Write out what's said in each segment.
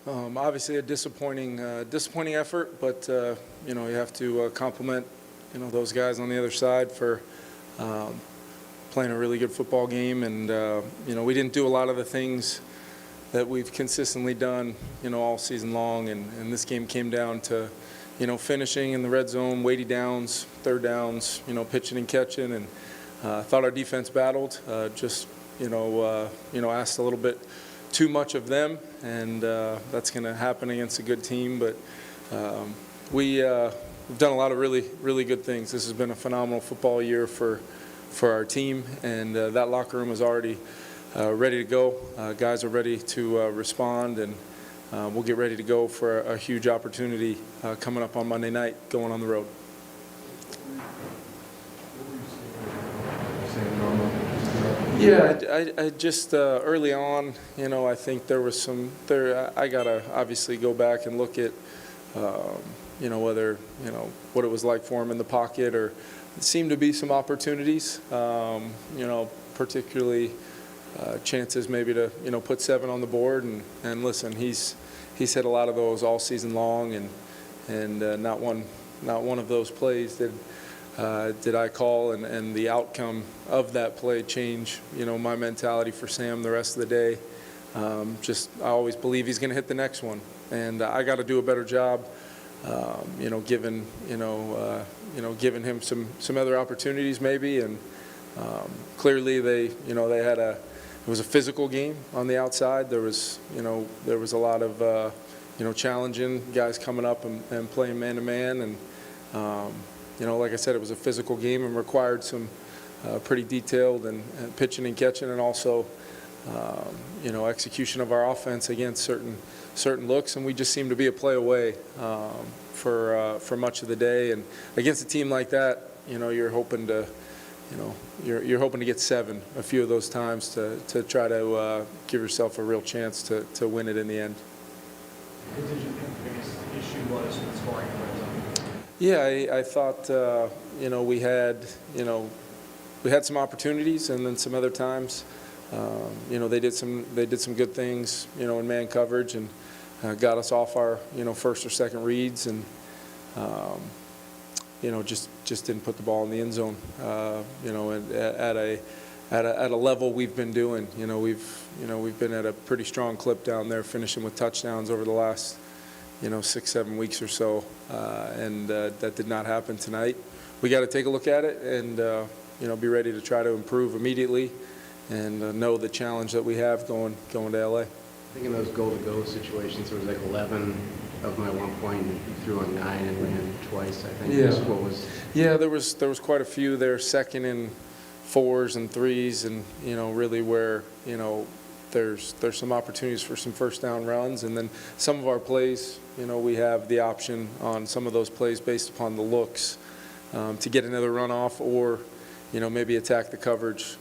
Obviously a disappointing effort, but you have to compliment those guys on the other side for playing a really good football game, and we didn't do a lot of the things that we've consistently done all season long, and this game came down to finishing in the red zone, weighty downs, third downs, pitching and catching, and I thought our defense battled, just asked a little bit too much of them, and that's going to happen against a good team. But we've done a lot of really good things. This has been a phenomenal football year for our team, and that locker room is already ready to go. Guys are ready to respond, and we'll get ready to go for a huge opportunity coming up on Monday night, going on the road. Yeah, I just early on, I think there was I gotta obviously go back and look at, whether what it was like for him in the pocket, or it seemed to be some opportunities, particularly chances maybe to put 7 on the board, and listen, he's hit a lot of those all season long, and not one of those plays did I call, and the outcome of that play change my mentality for Sam the rest of the day. I always believe he's going to hit the next one, and I got to do a better job giving giving him some other opportunities maybe, and clearly they had it was a physical game on the outside. There was a lot of challenging guys coming up and playing man to man, and like I said, it was a physical game and required some pretty detailed and pitching and catching, and also execution of our offense against certain looks, and we just seemed to be a play away for much of the day. And against a team like that, you're hoping to you're hoping to get 7 a few of those times to try to give yourself a real chance to win it in the end. What did you think the biggest issue was with scoring in the red zone? Yeah, I thought we had some opportunities, and then some other times they did some good things in man coverage, and got us off our first or second reads, and just didn't put the ball in the end zone at a level we've been doing. We've been at a pretty strong clip down there, finishing with touchdowns over the last 6-7 weeks or so, and that did not happen tonight. We got to take a look at it and be ready to try to improve immediately, and know the challenge that we have going to LA. I think in those goal-to-go situations, there was like 11 of them at one point, and you threw like 9 and ran twice, I think. Yeah, there was quite a few there, 2nd and 4s and 3s, and really where there's some opportunities for some first down runs, and then some of our plays, we have the option on some of those plays based upon the looks to get another runoff, or maybe attack the coverage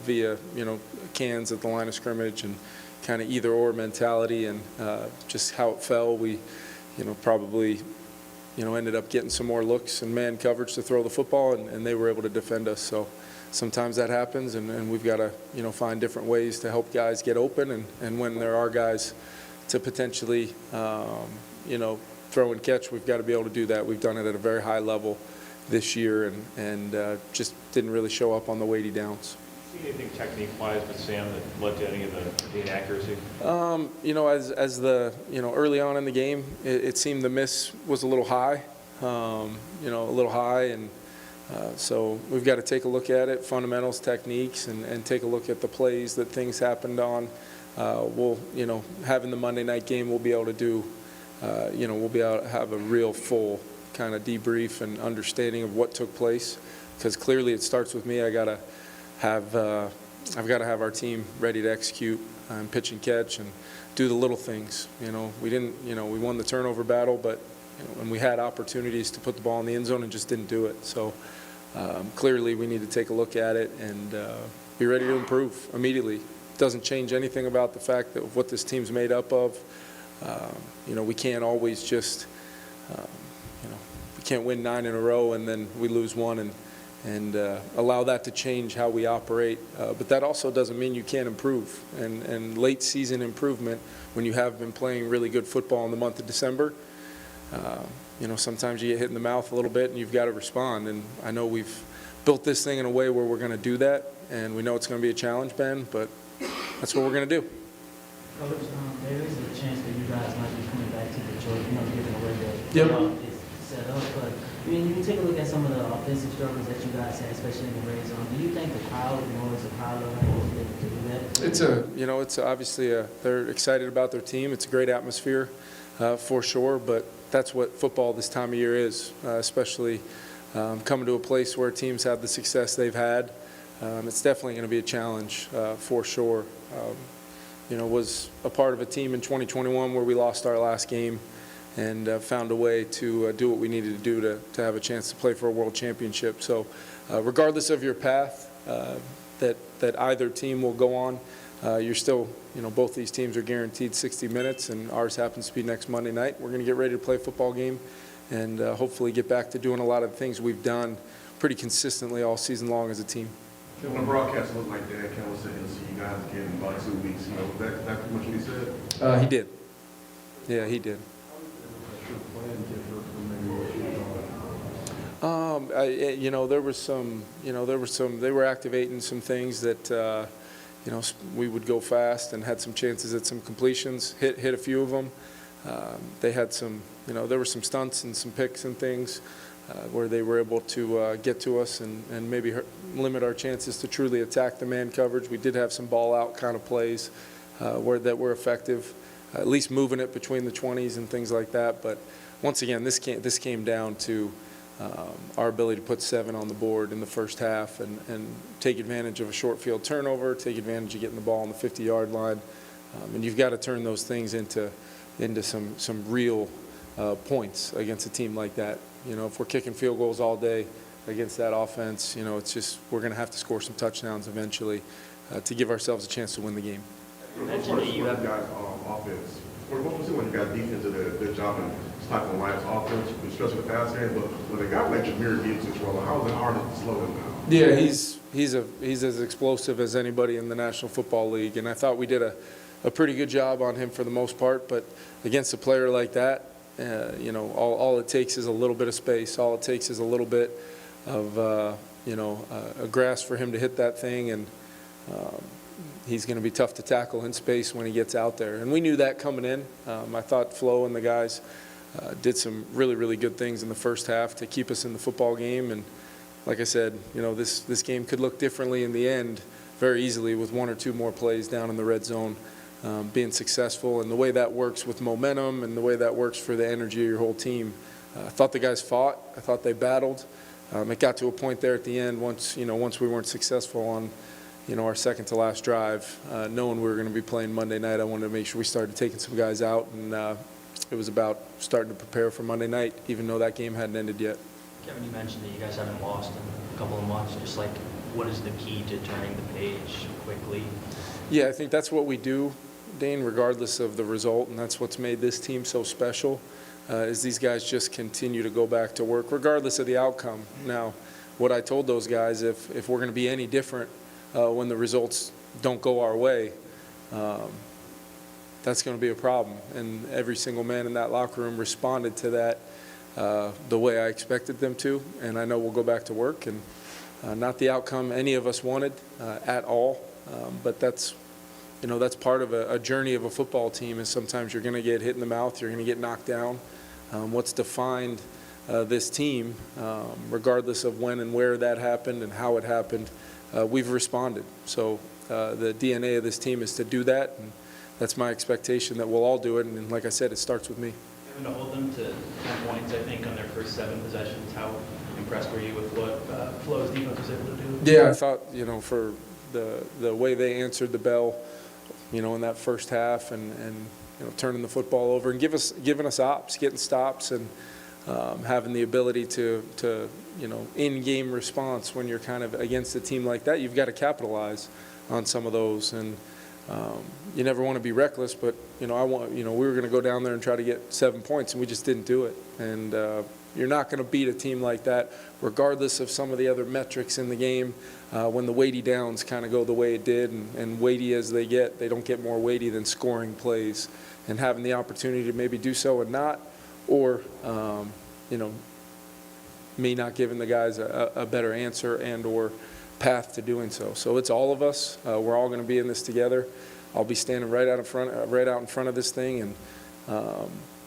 via cans at the line of scrimmage, and kind of either or mentality. And just how it fell, we probably ended up getting some more looks and man coverage to throw the football, and they were able to defend us. So sometimes that happens, and we've got to find different ways to help guys get open, and when there are guys to potentially throw and catch, we've got to be able to do that. We've done it at a very high level this year, and just didn't really show up on the weighty downs. See anything technique-wise with Sam that led to any of the inaccuracy? As the early on in the game, it seemed the miss was a little high, and so we've got to take a look at it, fundamentals, techniques, and take a look at the plays that things happened on. We'll, having the Monday night game, we'll be able to do, we'll be able to have a real full kind of debrief and understanding of what took place, because clearly it starts with me. I've got to have our team ready to execute and pitch and catch and do the little things. We won the turnover battle, but and we had opportunities to put the ball in the end zone and just didn't do it. So clearly we need to take a look at it and be ready to improve immediately. It doesn't change anything about the fact that what this team's made up of. We can't always just we can't win 9 in a row and then we lose one and and allow that to change how we operate. But that also doesn't mean you can't improve. And late season improvement, when you have been playing really good football in the month of December, you know, sometimes you get hit in the mouth a little bit and you've got to respond. And I know we've built this thing in a way where we're going to do that, and we know it's going to be a challenge, Ben, but that's what we're going to do. Coach, there is a chance that you guys might be coming back to Detroit, you know, given the way the Yep. playoff is set up. But I mean, you take a look at some of the offensive struggles that you guys had, especially in the red zone. Do you think the crowd, you know, is a crowd of to do that? It's you know, it's obviously they're excited about their team. It's a great atmosphere, for sure. But that's what football this time of year is, especially coming to a place where teams have the success they've had. It's definitely going to be a challenge, for sure. You know, was a part of a team in 2021 where we lost our last game, and found a way to do what we needed to do to have a chance to play for a world championship. So regardless of your path that either team will go on, you're still, you know, both these teams are guaranteed 60 minutes, and ours happens to be next Monday night. We're going to get ready to play a football game and hopefully get back to doing a lot of the things we've done pretty consistently all season long as a team. When the broadcast looked like Dan Campbell said he'll see you guys again in about 2 weeks, you know, that pretty much what he said? He did. Yeah, he did. You know, there was some, they were activating some things that, you know, we would go fast and had some chances at some completions, hit a few of them. They had some, you know, there were some stunts and some picks and things where they were able to get to us and maybe limit our chances to truly attack the man coverage. We did have some ball out kind of plays that were effective, at least moving it between the 20s and things like that. But once again, this came down to our ability to put 7 on the board in the first half and take advantage of a short field turnover, take advantage of getting the ball on the 50-yard line. And you've got to turn those things into some real points against a team like that. You know, if we're kicking field goals all day against that offense, you know, it's just we're going to have to score some touchdowns eventually to give ourselves a chance to win the game. You mentioned that you have guys offense. What was it when you got defense did a good job in stopping Lions offense, especially the pass game? But when they got like Jameer Gibbs in trouble, how is it hard to slow him down? Yeah, he's as explosive as anybody in the National Football League, and I thought we did a pretty good job on him for the most part. But against a player like that, you know, all it takes is a little bit of space. All it takes is a little bit of, you know, a grasp for him to hit that thing, and he's going to be tough to tackle in space when he gets out there. And we knew that coming in. I thought Flo and the guys did some really, really good things in the first half to keep us in the football game. And like I said, you know, this game could look differently in the end very easily with 1 or 2 more plays down in the red zone. Being successful, and the way that works with momentum and the way that works for the energy of your whole team. I thought the guys fought. I thought they battled. It got to a point there at the end once we weren't successful on, you know, our second to last drive, knowing we were going to be playing Monday night. I wanted to make sure we started taking some guys out, and it was about starting to prepare for Monday night, even though that game hadn't ended yet. Kevin, you mentioned that you guys haven't lost in a couple of months. Just like, what is the key to turning the page quickly? Yeah, I think that's what we do, Dane, regardless of the result, and that's what's made this team so special, is these guys just continue to go back to work, regardless of the outcome. Now, what I told those guys, if we're going to be any different when the results don't go our way, that's going to be a problem. And every single man in that locker room responded to that the way I expected them to, and I know we'll go back to work, and not the outcome any of us wanted at all, but that's, you know, that's part of a journey of a football team, is sometimes you're going to get hit in the mouth, you're going to get knocked down. What's defined this team, regardless of when and where that happened and how it happened, we've responded. So the DNA of this team is to do that, and that's my expectation that we'll all do it. And like I said, it starts with me. Having to hold them to 10 points, I think, on their first 7 possessions, how impressed were you with what Flo's defense was able to do? Yeah, I thought, you know, for the way they answered the bell, you know, in that first half, and you know, turning the football over and giving us ops, getting stops, and having the ability to you know, in-game response when you're kind of against a team like that, you've got to capitalize on some of those. And you never want to be reckless, but you know, we were going to go down there and try to get 7 points, and we just didn't do it. And You're not going to beat a team like that, regardless of some of the other metrics in the game. When the weighty downs kind of go the way it did, and weighty as they don't get more weighty than scoring plays. And having the opportunity to maybe do so and not, or, me not giving the guys a better answer and or path to doing so. So it's all of us. We're all going to be in this together. I'll be standing right out in front of this thing, and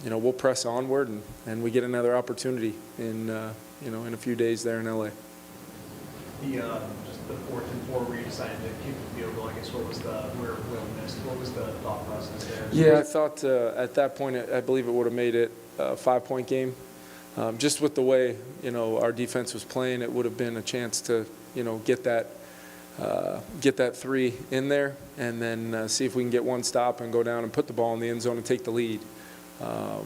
we'll press onward, and we get another opportunity in a few days there in LA. Just the 4th and 4 where you decided to kick the field goal, I guess, where Will missed, what was the thought process there? Yeah, I thought at that point, I believe it would have made it a 5-point game. Just with the way, our defense was playing, it would have been a chance to, get that 3 in there, and then see if we can get one stop and go down and put the ball in the end zone and take the lead. At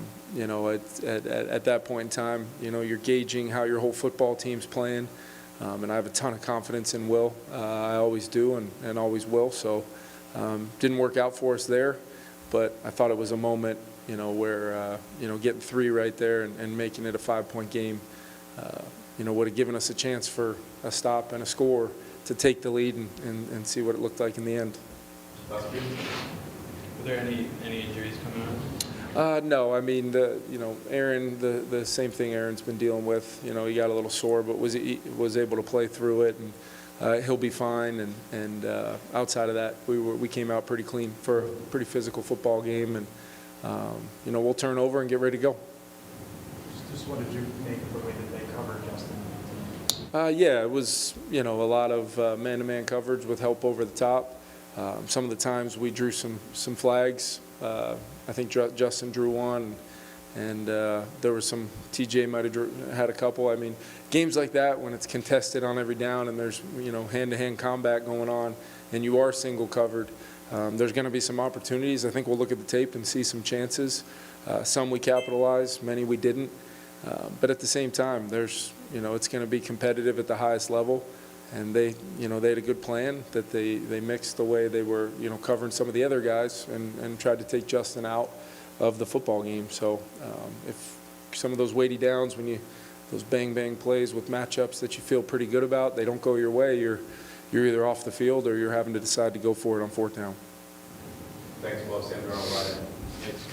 that point in time, you're gauging how your whole football team's playing, and I have a ton of confidence in Will. I always do and always will. So didn't work out for us there, but I thought it was a moment, where getting 3 right there and making it a 5-point game, would have given us a chance for a stop and a score to take the lead and see what it looked like in the end. Were there any injuries coming out? No, I mean, Aaron, the same thing Aaron's been dealing with. He got a little sore, but was able to play through it, and he'll be fine. And outside of that, we came out pretty clean for a pretty physical football game, and we'll turn over and get ready to go. Just what did you make of the way that they covered Justin? Yeah, it was a lot of man-to-man coverage with help over the top. Some of the times we drew some flags. I think Justin drew one, and there was some, TJ might have had a couple. I mean, games like that, when it's contested on every down and there's, hand-to-hand combat going on and you are single covered, there's going to be some opportunities. I think we'll look at the tape and see some chances. Some we capitalized, many we didn't. But at the same time, there's, it's going to be competitive at the highest level. And they had a good plan that they mixed the way they were, covering some of the other guys and tried to take Justin out of the football game. So if some of those weighty downs, those bang plays with matchups that you feel pretty good about, they don't go your way, you're either off the field or you're having to decide to go for it on 4th down. Thanks, Will. Sandra on Friday. Thanks.